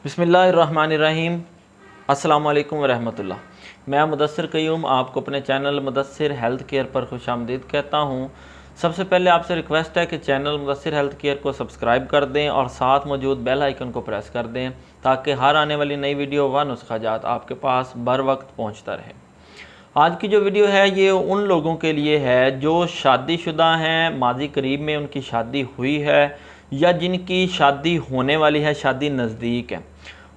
बिस्मिल्लाहिर्रहमानिर्रहीम। अस्सलाम वालेकुम वरहमतुल्लाह। मैं मुदस्सिर क़य्यूम आपको अपने चैनल मुदस्सिर हेल्थ केयर पर खुशामदीद कहता हूँ। सबसे पहले आपसे रिक्वेस्ट है कि चैनल मुदस्सिर हेल्थ केयर को सब्सक्राइब कर दें और साथ मौजूद बेल आइकन को प्रेस कर दें ताकि हर आने वाली नई वीडियो व नुस्खाजात आपके पास बर वक्त पहुँचता रहे। आज की जो वीडियो है ये उन लोगों के लिए है जो शादीशुदा हैं, माजी करीब में उनकी शादी हुई है या जिनकी शादी होने वाली है, शादी नज़दीक है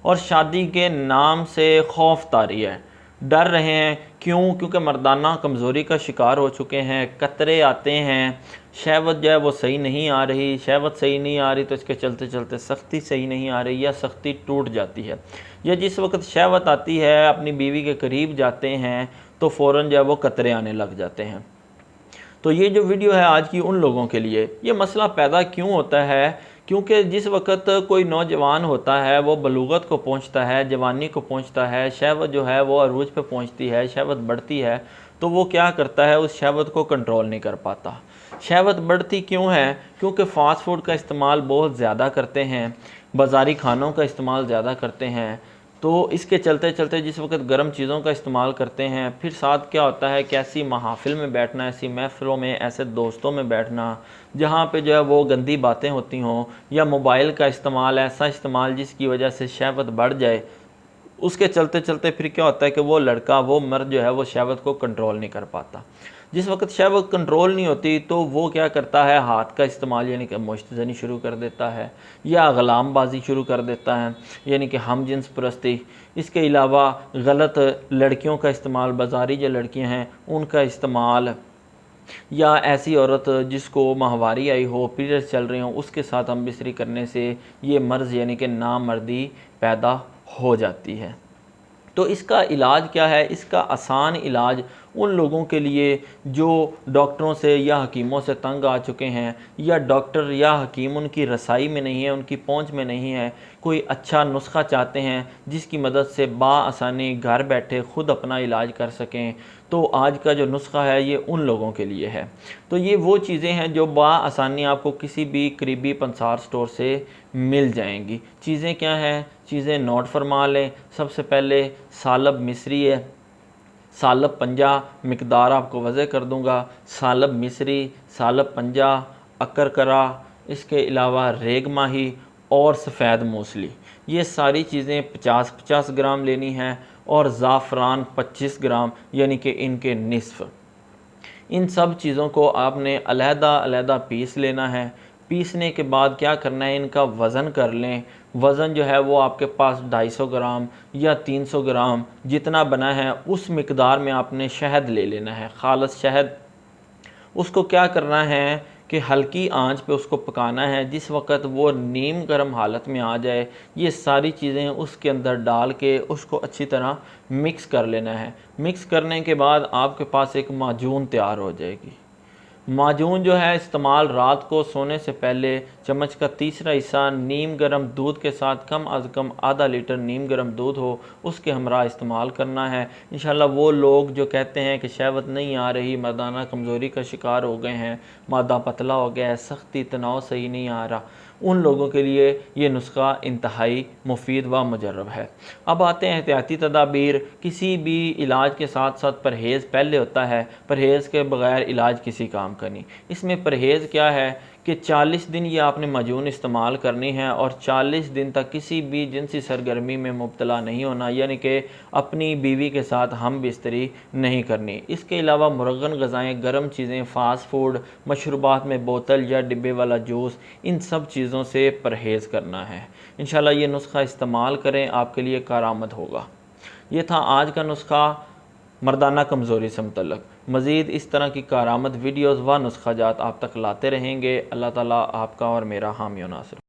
और शादी के नाम से खौफ तारी है, डर रहे हैं। क्योंकि मर्दाना कमज़ोरी का शिकार हो चुके हैं, कतरे आते हैं, शहवत जो है वो सही नहीं आ रही, शहवत सही नहीं आ रही तो इसके चलते चलते सख्ती सही नहीं आ रही या सख्ती टूट जाती है, या जिस वक्त शहवत आती है अपनी बीवी के करीब जाते हैं तो फ़ौरन जो है वो कतरे आने लग जाते हैं। तो ये जो वीडियो है आज की उन लोगों के लिए, ये मसला पैदा क्यों होता है? क्योंकि जिस वक्त कोई नौजवान होता है वो बलूगत को पहुंचता है, जवानी को पहुंचता है, शहवत जो है वो अरूज पे पहुंचती है, शहवत बढ़ती है, तो वो क्या करता है, उस शहवत को कंट्रोल नहीं कर पाता। शहवत बढ़ती क्यों है? क्योंकि फ़ास्ट फूड का इस्तेमाल बहुत ज़्यादा करते हैं, बाज़ारी खानों का इस्तेमाल ज़्यादा करते हैं, तो इसके चलते चलते जिस वक्त गर्म चीज़ों का इस्तेमाल करते हैं, फिर साथ क्या होता है कि ऐसी महाफिल में बैठना, ऐसी महफ़िलों में, ऐसे दोस्तों में बैठना जहाँ पे जो है वो गंदी बातें होती हों, या मोबाइल का इस्तेमाल, ऐसा इस्तेमाल जिसकी वजह से शहवत बढ़ जाए, उसके चलते चलते फिर क्या होता है कि वो लड़का, वो मर्द जो है वो शहवत को कंट्रोल नहीं कर पाता। जिस वक्त शहवत कंट्रोल नहीं होती तो वो क्या करता है, हाथ का इस्तेमाल यानी कि मुश्तज़नी शुरू कर देता है या ग़ुलामबाजी शुरू कर देता है, यानी कि हम जिन्स परस्ती। इसके अलावा गलत लड़कियों का इस्तेमाल, बाज़ारी जो लड़कियां हैं उनका इस्तेमाल, या ऐसी औरत जिसको माहवारी आई हो, पीरियड्स चल रहे हों, उसके साथ हम बिस्तरी करने से ये मर्ज़ यानी कि नामर्दी पैदा हो जाती है। तो इसका इलाज क्या है? इसका आसान इलाज उन लोगों के लिए जो डॉक्टरों से या हकीमों से तंग आ चुके हैं, या डॉक्टर या हकीम उनकी रसाई में नहीं है, उनकी पहुंच में नहीं है, कोई अच्छा नुस्खा चाहते हैं जिसकी मदद से बाआसानी घर बैठे खुद अपना इलाज कर सकें, तो आज का जो नुस्खा है ये उन लोगों के लिए है। तो ये वो चीज़ें हैं जो बाआसानी आपको किसी भी करीबी पंसार स्टोर से मिल जाएंगी। चीज़ें क्या हैं? चीज़ें नोट फरमा लें। सबसे पहले सालब मिस्री है, सालब पंजा, मिकदार आपको वज़े कर दूंगा। सालब मिस्री, सालब पंजा, अकरकरा, इसके अलावा रेग माही और सफ़ेद मूसली, ये सारी चीज़ें 50-50 ग्राम लेनी हैं, और ज़ाफ़रान 25 ग्राम यानी कि इनके निस्फ़। इन सब चीज़ों को आपने अलहदा अलहदा पीस लेना है। पीसने के बाद क्या करना है, इनका वज़न कर लें। वज़न जो है वो आपके पास 250 ग्राम या 300 ग्राम जितना बना है उस मिकदार में आपने शहद ले लेना है, खालिस शहद। उसको क्या करना है कि हल्की आंच पे उसको पकाना है। जिस वक्त वो नीम गर्म हालत में आ जाए, ये सारी चीज़ें उसके अंदर डाल के उसको अच्छी तरह मिक्स कर लेना है। मिक्स करने के बाद आपके पास एक माजून तैयार हो जाएगी। माजून जो है इस्तेमाल रात को सोने से पहले चम्मच का तीसरा हिस्सा नीम गर्म दूध के साथ, कम अज़ कम आधा लीटर नीम गर्म दूध हो उसके हमरा इस्तेमाल करना है। इंशाल्लाह वो लोग जो कहते हैं कि शहवत नहीं आ रही, मर्दाना कमज़ोरी का शिकार हो गए हैं, मादा पतला हो गया है, सख्ती तनाव सही नहीं आ रहा, उन लोगों के लिए ये नुस्खा इंतहाई मुफीद व मुजर्रब है। अब आते हैं एहतियाती तदाबीर। किसी भी इलाज के साथ साथ परहेज़ पहले होता है, परहेज़ के बग़ैर इलाज किसी काम का नहीं। इसमें परहेज़ क्या है कि 40 दिन ये आपने माजून इस्तेमाल करनी है और 40 दिन तक किसी भी जिनसी सरगर्मी में मुब्तला नहीं होना, यानी कि अपनी बीवी के साथ हम बिस्तरी नहीं करनी। इसके अलावा मुरगन ग़ज़ाएँ, गर्म चीज़ें, फ़ास्ट फूड, मशरूबात में बोतल या डिब्बे वाला जूस, इन सब चीज़ों से परहेज़ करना है। इंशाल्लाह ये नुस्खा इस्तेमाल करें, आपके लिए कारआमद होगा। ये था आज का नुस्खा मर्दाना कमज़ोरी से मुतल्लक़। मज़ीद इस तरह की कारआमद वीडियोज़ व नुस्खाजात आप तक लाते रहेंगे। अल्लाह ताला आपका और मेरा हामी व नासिर।